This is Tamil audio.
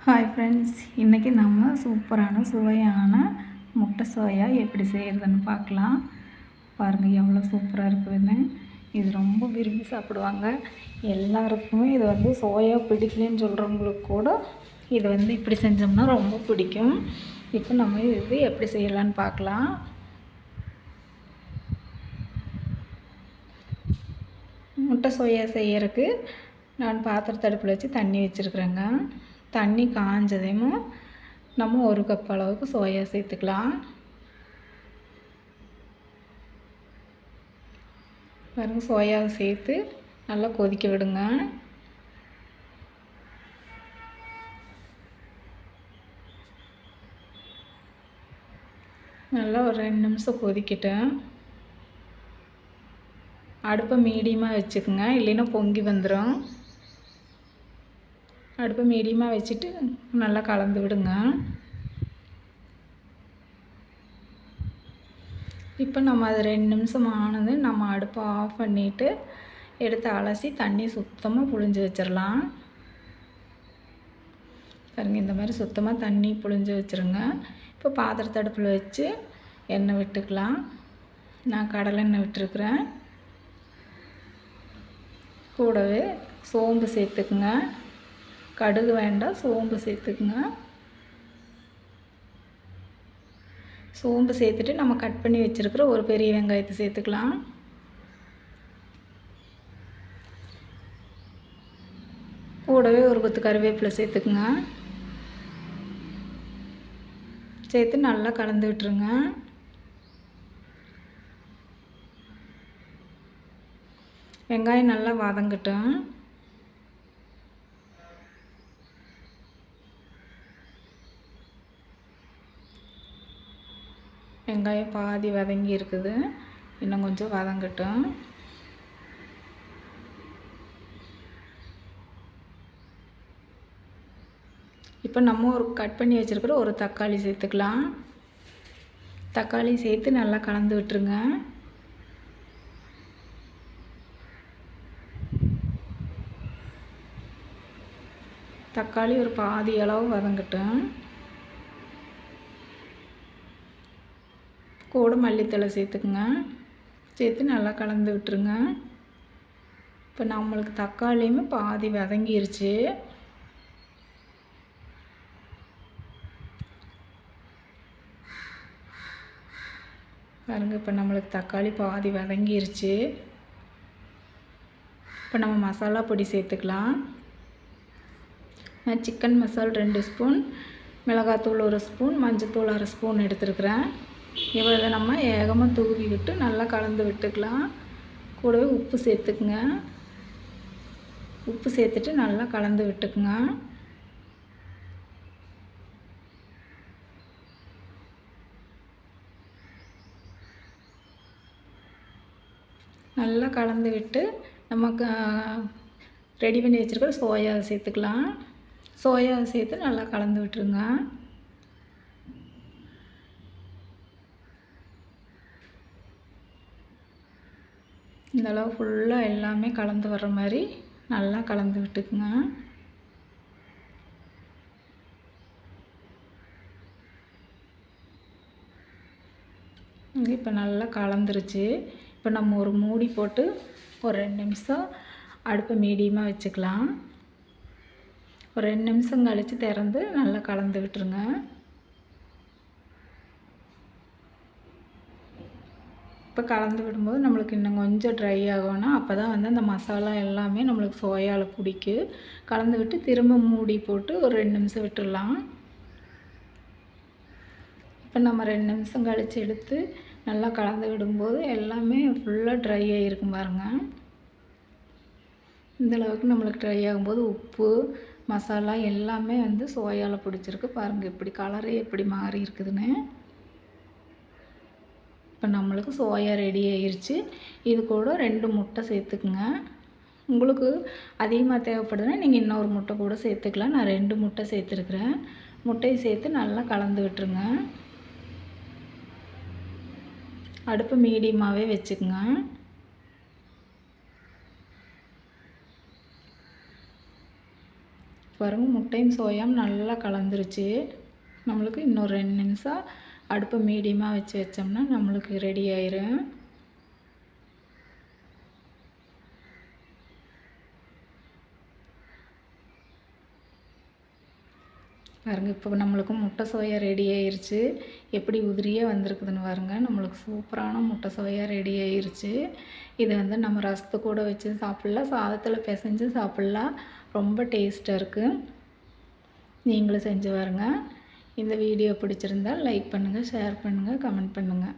ஹாய் ஃப்ரெண்ட்ஸ், இன்றைக்கி நம்ம சூப்பரான சுவையான முட்டை சோயா எப்படி செய்கிறதுன்னு பார்க்கலாம். பாருங்கள் எவ்வளோ சூப்பராக இருக்குதுன்னு. இது ரொம்ப விரும்பி சாப்பிடுவாங்க. எல்லாருக்குமே இது சோயா பிடிக்கலன்னு சொல்கிறவங்களுக்கு கூட இது இப்படி செஞ்சோம்னா ரொம்ப பிடிக்கும். இப்போ நம்ம இது எப்படி செய்யலான்னு பார்க்கலாம். முட்டை சோயா செய்யறதுக்கு நான் பாத்திரத்தை அடுப்பில் வச்சு தண்ணி வச்சுருக்குறேங்க. தண்ணி காஞ்சதையும் நம்ம 1 கப் அளவுக்கு சோயா சேர்த்துக்கலாம். பாருங்கள், சோயாவை சேர்த்து நல்லா கொதிக்க விடுங்க. நல்லா ஒரு 2 நிமிஷம் கொதிக்கட்டும். அடுப்பை மீடியமாக வச்சுக்கோங்க, இல்லைன்னா பொங்கி வந்துடும். அடுப்பை மீடியமாக வச்சுட்டு நல்லா கலந்து விடுங்க. இப்போ நம்ம அது 2 நிமிஷம் ஆனது நம்ம அடுப்பை ஆஃப் பண்ணிவிட்டு எடுத்து அலசி தண்ணி சுத்தமாக புழிஞ்சு வச்சிடலாம். பாருங்கள், இந்த மாதிரி சுத்தமாக தண்ணி புழிஞ்சு வச்சுருங்க. இப்போ பாத்திரத்தை அடுப்பில் வச்சு எண்ணெய் விட்டுக்கலாம். நான் கடலை எண்ணெய் விட்டுருக்குறேன். கூடவே சோம்பு சேர்த்துக்குங்க. கடுகு வேண்டாம், சோம்பு சேர்த்துக்குங்க. சோம்பு சேர்த்துட்டு நம்ம கட் பண்ணி வச்சுருக்கிற ஒரு பெரிய வெங்காயத்தை சேர்த்துக்கலாம். கூடவே ஒரு கொத்து கருவேப்பிலை சேர்த்துக்குங்க. சேர்த்து நல்லா கலந்து விட்டுருங்க. வெங்காயம் நல்லா வதங்கட்டும். வெங்காயம் பாதி வதங்கி இருக்குது, இன்னும் கொஞ்சம் வதங்கட்டும். இப்போ நம்ம கட் பண்ணி வச்சுருக்கிற ஒரு தக்காளி சேர்த்துக்கலாம். தக்காளி சேர்த்து நல்லா கலந்து விட்டுருங்க. தக்காளி ஒரு பாதி அளவு வதங்கட்டும். கூட மல்லித்தழை சேர்த்துக்குங்க. சேர்த்து நல்லா கலந்து விட்டுருங்க. இப்போ நம்மளுக்கு தக்காளியுமே பாதி வதங்கிருச்சு. பாருங்கள், இப்போ நம்மளுக்கு தக்காளி பாதி வதங்கிருச்சு. இப்போ நம்ம மசாலா பொடி சேர்த்துக்கலாம். நான் சிக்கன் மசாலா 2 ஸ்பூன், மிளகாத்தூள் 1 ஸ்பூன், மஞ்சத்தூள் 1/2 ஸ்பூன் எடுத்துருக்குறேன். இவ்வளோ நம்ம ஏகமாக தூவி விட்டு நல்லா கலந்து விட்டுக்கலாம். கூடவே உப்பு சேர்த்துக்குங்க. உப்பு சேர்த்துட்டு நல்லா கலந்து விட்டுக்குங்க. நல்லா கலந்து விட்டு நமக்கு ரெடி பண்ணி வச்சுருக்கிற சோயாவை சேர்த்துக்கலாம். சோயாவை சேர்த்து நல்லா கலந்து விட்டுருங்க. இந்தளவு ஃபுல்லாக எல்லாமே கலந்து வர்ற மாதிரி நல்லா கலந்து விட்டுக்குங்க. இப்போ நல்லா கலந்துருச்சு. இப்போ நம்ம ஒரு மூடி போட்டு ஒரு 2 நிமிஷம் அடுப்பை மீடியமாக வச்சுக்கலாம். ஒரு 2 நிமிஷம் கழித்து திறந்து நல்லா கலந்து விட்டுருங்க. இப்போ கலந்து விடும்போது நம்மளுக்கு இன்னும் கொஞ்சம் ட்ரை ஆகணும். அப்போ தான் அந்த மசாலா எல்லாமே நம்மளுக்கு சோயாவில் பிடிக்கும். கலந்து விட்டு திரும்ப மூடி போட்டு ஒரு 2 நிமிஷம் விட்டுடலாம். இப்போ நம்ம 2 நிமிஷம் கழித்து எடுத்து நல்லா கலந்து விடும்போது எல்லாமே ஃபுல்லாக ட்ரை ஆகிருக்கும் பாருங்கள். இந்தளவுக்கு நம்மளுக்கு ட்ரை ஆகும்போது உப்பு மசாலா எல்லாமே சோயாவில் பிடிச்சிருக்கு. பாருங்கள், இப்படி கலரே எப்படி மாறி இருக்குதுன்னு. இப்போ நம்மளுக்கு சோயா ரெடி ஆகிருச்சு. இது கூட 2 முட்டை சேர்த்துக்குங்க. உங்களுக்கு அதிகமாக தேவைப்படுதுன்னா நீங்கள் இன்னொரு முட்டை கூட சேர்த்துக்கலாம். நான் 2 முட்டை சேர்த்துருக்குறேன். முட்டையை சேர்த்து நல்லா கலந்து விட்டுருங்க. அடுப்பு மீடியமாகவே வச்சுக்குங்க. பாருங்கள் முட்டையும் சோயாவும் நல்லா கலந்துருச்சு. நம்மளுக்கு இன்னொரு 2 நிமிஷம் அடுப்பை மீடியமாக வச்சு வச்சோம்னா நம்மளுக்கு ரெடி ஆயிரும். பாருங்கள் இப்போ நம்மளுக்கு முட்டை சோயா ரெடி ஆயிருச்சு. எப்படி உதிரியாக வந்திருக்குதுன்னு பாருங்கள். நம்மளுக்கு சூப்பரான முட்டை சோயா ரெடி ஆயிருச்சு. இதை வந்து நம்ம ரசத்து கூட வச்சு சாப்பிட்லாம், சாதத்தில் பிசைஞ்சு சாப்பிட்லாம். ரொம்ப டேஸ்ட்டாக இருக்குது. நீங்களும் செஞ்சு பாருங்கள். இந்த வீடியோ பிடிச்சிருந்தால் லைக் பண்ணுங்கள், ஷேர் பண்ணுங்கள், கமெண்ட் பண்ணுங்கள்.